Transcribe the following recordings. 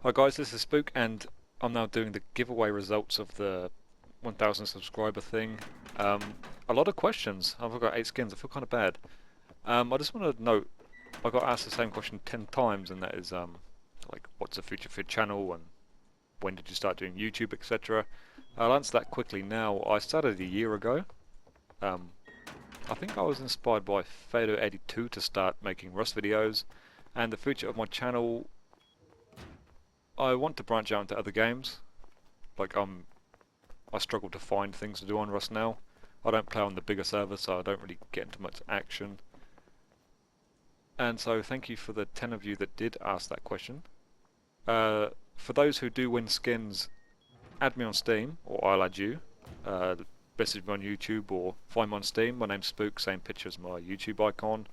Hi guys, this is Spook and I'm now doing the giveaway results of the 1000 subscriber thing. A lot of questions. I've got 8 skins, I feel kind of bad. I just want to note, I got asked the same question 10 times, and that is like, what's the future for your channel and when did you start doing YouTube, etc. I'll answer that quickly now. I started a year ago. I think I was inspired by Fado82 to start making Rust videos, and the future of my channel, I want to branch out into other games. Like I struggle to find things to do on Rust now. I don't play on the bigger server, so I don't really get into much action. And so thank you for the 10 of you that did ask that question. For those who do win skins, add me on Steam, or I'll add you. Message me on YouTube or find me on Steam. My name's Spook, same picture as my YouTube icon.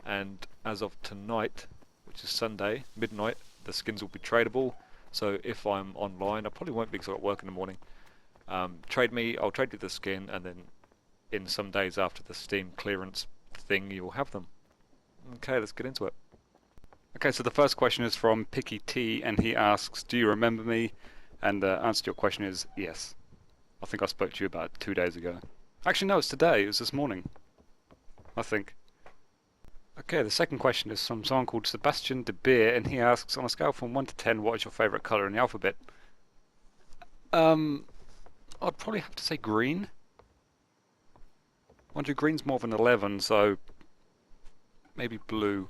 And as of tonight, which is Sunday, midnight, the skins will be tradable. So if I'm online, I probably won't be because I've got work in the morning. Trade me, I'll trade you the skin, and then in some days after the Steam clearance thing, you'll have them. Okay, let's get into it. Okay, so the first question is from Picky T, and he asks, do you remember me? And the answer to your question is yes. I think I spoke to you about 2 days ago. Actually, no, it's today. It was this morning, I think. Okay, the second question is from someone called Sebastian de Beer, and he asks, on a scale from 1 to 10, what is your favourite colour in the alphabet? I'd probably have to say green. Mind you, green's more of an 11, so maybe blue.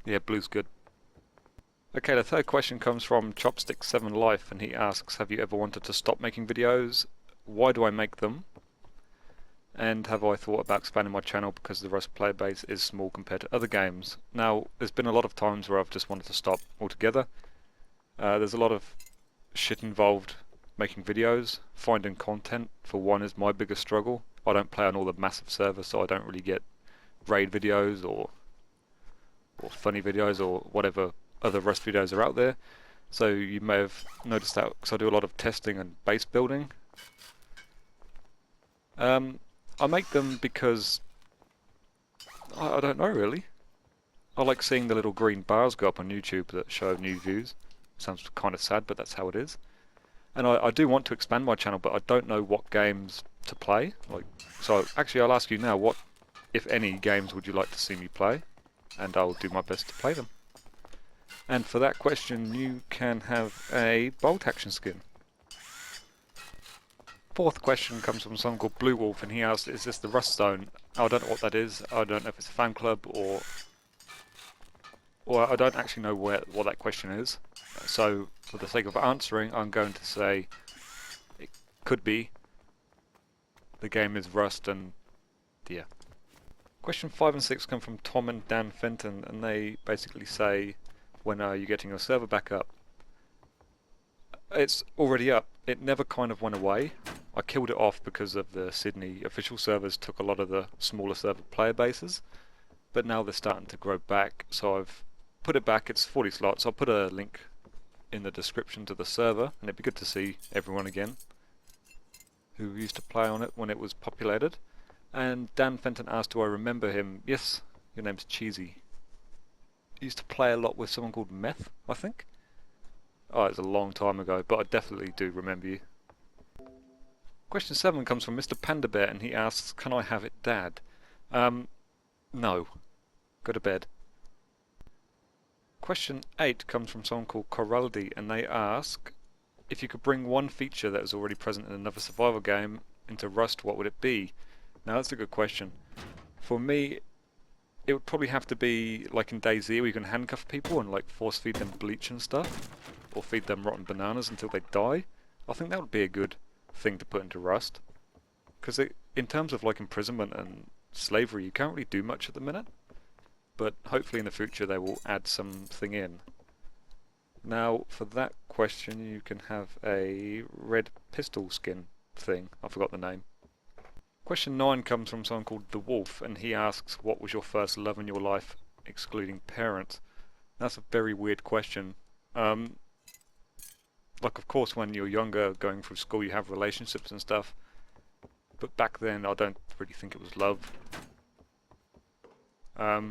Yeah, blue's good. Okay, the third question comes from Chopstick7Life, and he asks, have you ever wanted to stop making videos? Why do I make them? And have I thought about expanding my channel because the Rust player base is small compared to other games? Now, there's been a lot of times where I've just wanted to stop altogether. There's a lot of shit involved making videos. Finding content, for one, is my biggest struggle. I don't play on all the massive servers, so I don't really get raid videos or funny videos or whatever other Rust videos are out there. So you may have noticed that because I do a lot of testing and base building. I make them because I don't know really. I like seeing the little green bars go up on YouTube that show new views. Sounds kind of sad, but that's how it is. And I do want to expand my channel, but I don't know what games to play. So actually I'll ask you now, what, if any, games would you like to see me play? And I'll do my best to play them. And for that question, you can have a bolt action skin. Fourth question comes from someone called Blue Wolf, and he asks, is this the Rust Zone? I don't know what that is. I don't know if it's a fan club or I don't actually know what that question is. So for the sake of answering, I'm going to say it could be. The game is Rust, and yeah. Question 5 and 6 come from Tom and Dan Fenton, and they basically say, when are you getting your server back up? It's already up. It never kind of went away. I killed it off because of the Sydney official servers took a lot of the smaller server player bases, but now they're starting to grow back, so I've put it back. It's 40 slots. I'll put a link in the description to the server, and it'd be good to see everyone again who used to play on it when it was populated. And Dan Fenton asked, do I remember him? Yes, your name's Cheesy. I used to play a lot with someone called Meth, I think. Oh, it's a long time ago, but I definitely do remember you. Question 7 comes from Mr. Panda Bear, and he asks, can I have it, Dad? No. Go to bed. Question 8 comes from someone called Koreldy, and they ask, if you could bring one feature that is already present in another survival game into Rust, what would it be? Now that's a good question. For me, it would probably have to be like in DayZ, where you can handcuff people and like force feed them bleach and stuff, or feed them rotten bananas until they die. I think that would be a good thing to put into Rust, because in terms of like imprisonment and slavery, you can't really do much at the minute, but hopefully in the future they will add something in. Now for that question, you can have a red pistol skin thing. I forgot the name. Question 9 comes from someone called The Wolf, and he asks, what was your first love in your life, excluding parents? That's a very weird question. Like, of course, when you're younger, going through school, you have relationships and stuff. But back then, I don't really think it was love. Like,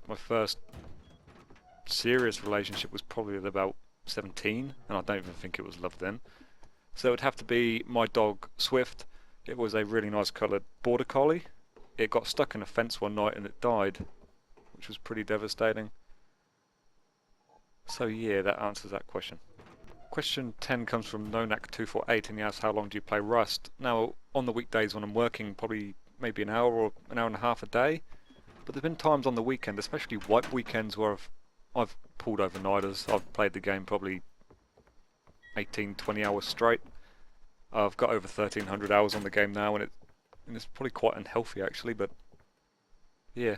my first serious relationship was probably at about 17, and I don't even think it was love then. So it would have to be my dog Swift. It was a really nice coloured border collie. It got stuck in a fence one night and it died, which was pretty devastating. So yeah, that answers that question. Question 10 comes from Nonak248 and he asks, how long do you play Rust? Now, on the weekdays when I'm working, probably maybe an hour or an hour and a half a day. But there's been times on the weekend, especially wipe weekends, where I've pulled overnighters. I've played the game probably 18, 20 hours straight. I've got over 1,300 hours on the game now, and it's probably quite unhealthy actually, but yeah.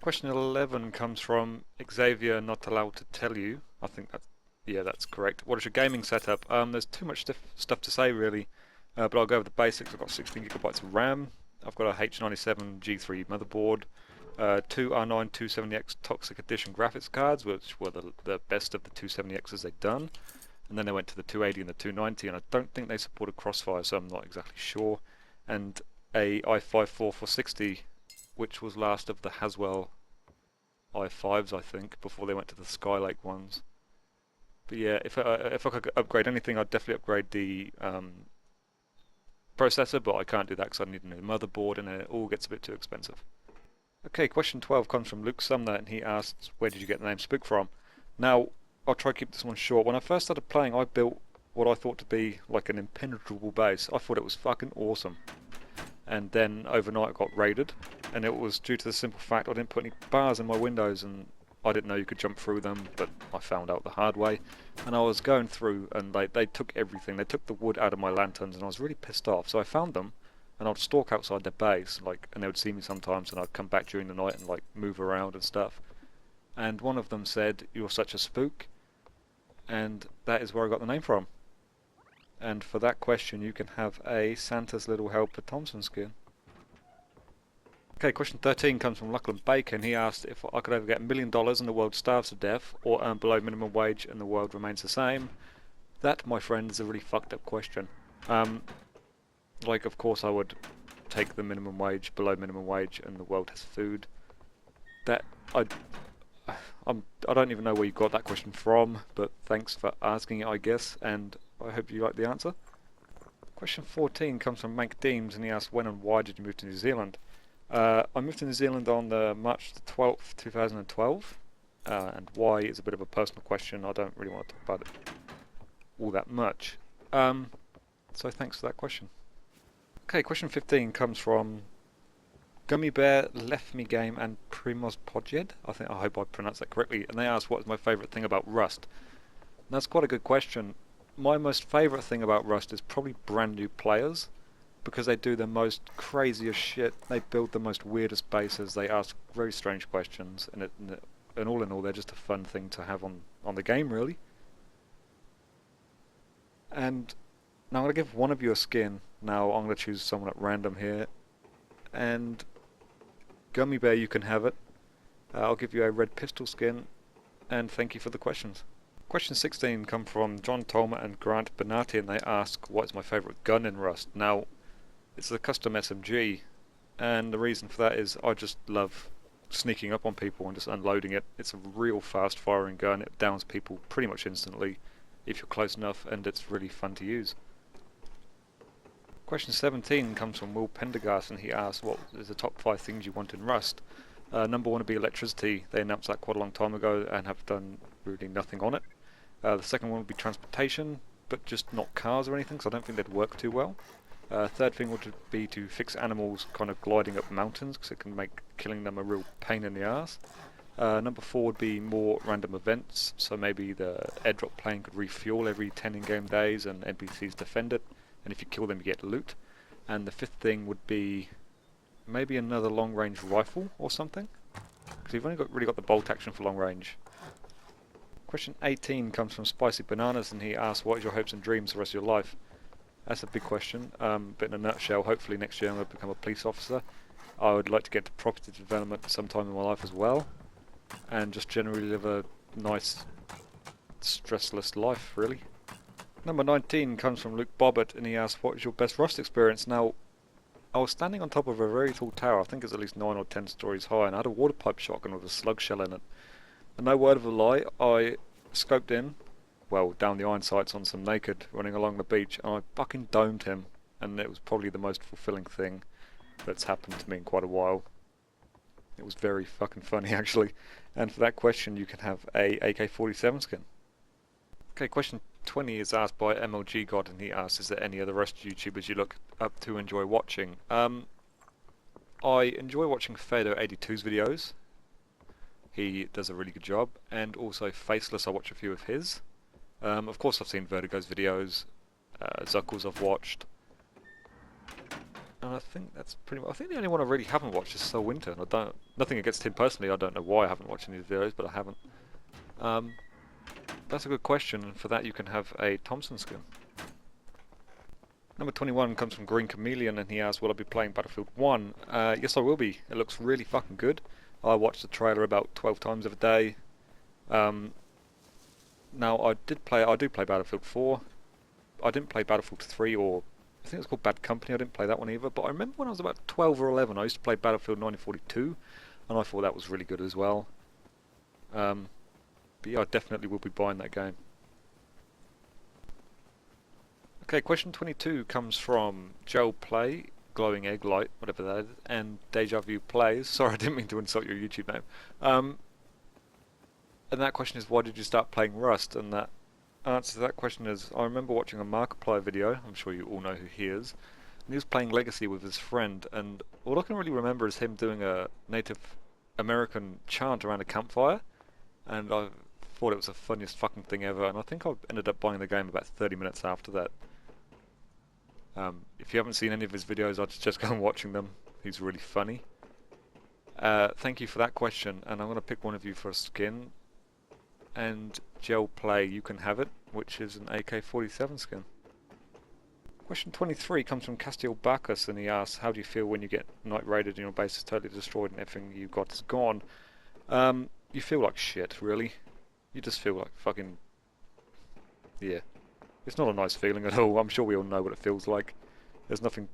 Question 11 comes from Xavier Not Allowed to Tell You. I think that's correct. What is your gaming setup? There's too much stuff to say really, but I'll go over the basics. I've got 16 gigabytes of RAM. I've got a H97 G3 motherboard, two R9 270X Toxic Edition graphics cards, which were the best of the 270Xs they've done. And then they went to the 280 and the 290, and I don't think they supported Crossfire, so I'm not exactly sure. And a i5 4460, which was last of the Haswell i5s, I think, before they went to the Skylake ones. But yeah, if I could upgrade anything, I'd definitely upgrade the processor, but I can't do that because I need a new motherboard, and it all gets a bit too expensive. Okay, question 12 comes from Luke Sumner, and he asks, where did you get the name Spook from? Now, I'll try to keep this one short. When I first started playing, I built what I thought to be like an impenetrable base. I thought it was fucking awesome. And then overnight it got raided, and it was due to the simple fact I didn't put any bars in my windows, and I didn't know you could jump through them, but I found out the hard way. And I was going through, and they took everything. They took the wood out of my lanterns, and I was really pissed off. So I found them, and I'd stalk outside their base, and they would see me sometimes, and I'd come back during the night and move around and stuff. And one of them said, "You're such a spook," and that is where I got the name from. And for that question, you can have a Santa's Little Helper Thompson skin. Okay, question 13 comes from Lachlan Bacon. He asked if I could ever get $1 million and the world starves to death, or earn below minimum wage and the world remains the same. That, my friend, is a really fucked up question. Of course I would take the minimum wage, below minimum wage, and the world has food. I don't even know where you got that question from, but thanks for asking it, I guess, and I hope you like the answer. Question 14 comes from Mank Deems, and he asks, when and why did you move to New Zealand? I moved to New Zealand on March the 12th, 2012, and why is a bit of a personal question. I don't really want to talk about it all that much. So thanks for that question. Okay, question 15 comes from GummyyBearrrrr, Left Me Game, and Primoz Podjed. I hope I pronounced that correctly. And they asked what is my favourite thing about Rust. And that's quite a good question. My most favourite thing about Rust is probably brand new players, because they do the most craziest shit. They build the most weirdest bases. They ask very strange questions, and all in all, they're just a fun thing to have on the game, really. And now I'm going to give one of you a skin. Now I'm going to choose someone at random here, and GummyyBearrrrr, you can have it. I'll give you a red pistol skin, and thank you for the questions. Question 16 come from John Tolmer and Grant Benati, and they ask, what is my favourite gun in Rust? Now, it's the custom SMG, and the reason for that is I just love sneaking up on people and just unloading it. It's a real fast firing gun. It downs people pretty much instantly if you're close enough, and it's really fun to use. Question 17 comes from Will Pendergast, and he asks, what is the top 5 things you want in Rust? Number 1 would be electricity. They announced that quite a long time ago and have done really nothing on it. The second one would be transportation, but just not cars or anything, because I don't think they'd work too well. Third thing would be to fix animals kind of gliding up mountains, because it can make killing them a real pain in the ass. Number 4 would be more random events, so maybe the airdrop plane could refuel every 10 in-game days and NPCs defend it, and if you kill them you get loot. And the 5th thing would be maybe another long-range rifle or something, because you've only really got the bolt action for long range. Question 18 comes from Spicy Bananas, and he asks, what is your hopes and dreams for the rest of your life? That's a big question, but in a nutshell, hopefully next year I'm going to become a police officer. I would like to get to property development sometime in my life as well, and just generally live a nice, stressless life, really. Number 19 comes from Luke Bobbett, and he asks, what is your best Rust experience? Now, I was standing on top of a very tall tower, I think it's at least 9 or 10 stories high, and I had a water pipe shotgun with a slug shell in it. And no word of a lie, I scoped in, well, down the iron sights on some naked running along the beach, and I fucking domed him. And it was probably the most fulfilling thing that's happened to me in quite a while. It was very fucking funny, actually. And for that question, you can have a AK-47 skin. Okay, question 20 is asked by MLG God, and he asks, is there any other Rust YouTubers you look up to enjoy watching? I enjoy watching Fado82's videos. He does a really good job. And also Faceless, I watch a few of his. Of course I've seen Vertigo's videos, Zuckles I've watched. And I think that's pretty much, I think the only one I really haven't watched is Soul Winter. And nothing against him personally, I don't know why I haven't watched any of his videos, but I haven't. That's a good question, and for that you can have a Thompson skin. Number 21 comes from Green Chameleon, and he asks, will I be playing Battlefield 1? Yes, I will be. It looks really fucking good. I watched the trailer about 12 times a day. Now, I do play Battlefield 4. I didn't play Battlefield 3, or I think it's called Bad Company. I didn't play that one either, but I remember when I was about 12 or 11, I used to play Battlefield 1942, and I thought that was really good as well. But yeah, I definitely will be buying that game. Okay, question 22 comes from Joel Play, Glowing Egg Light, whatever that is, and Deja Vu Plays. Sorry, I didn't mean to insult your YouTube name. And that question is, why did you start playing Rust? And that answer to that question is, I remember watching a Markiplier video, I'm sure you all know who he is, and he was playing Legacy with his friend, and all I can really remember is him doing a Native American chant around a campfire, and I thought it was the funniest fucking thing ever, and I think I ended up buying the game about 30 minutes after that. If you haven't seen any of his videos, I'd suggest go and watching them. He's really funny. Thank you for that question, and I'm going to pick one of you for a skin. And Gel Play, you can have it, which is an AK-47 skin. Question 23 comes from Castiel Bacchus, and he asks, how do you feel when you get night raided and your base is totally destroyed and everything you got is gone? You feel like shit, really. You just feel like fucking... yeah. It's not a nice feeling at all. I'm sure we all know what it feels like. There's nothing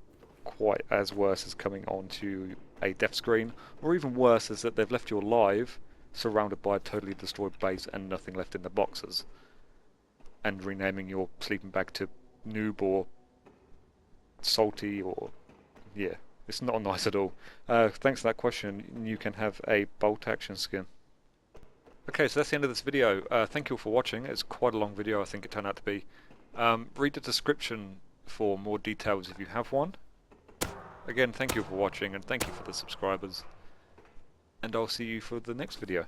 quite as worse as coming onto a death screen, or even worse is that they've left you alive, surrounded by a totally destroyed base and nothing left in the boxes, and renaming your sleeping bag to Noob or Salty or... yeah, it's not nice at all. Thanks for that question. You can have a bolt action skin. Okay, so that's the end of this video. Thank you all for watching. It's quite a long video, I think it turned out to be. Read the description for more details if you have one. Again, thank you for watching, and thank you for the subscribers. And I'll see you for the next video.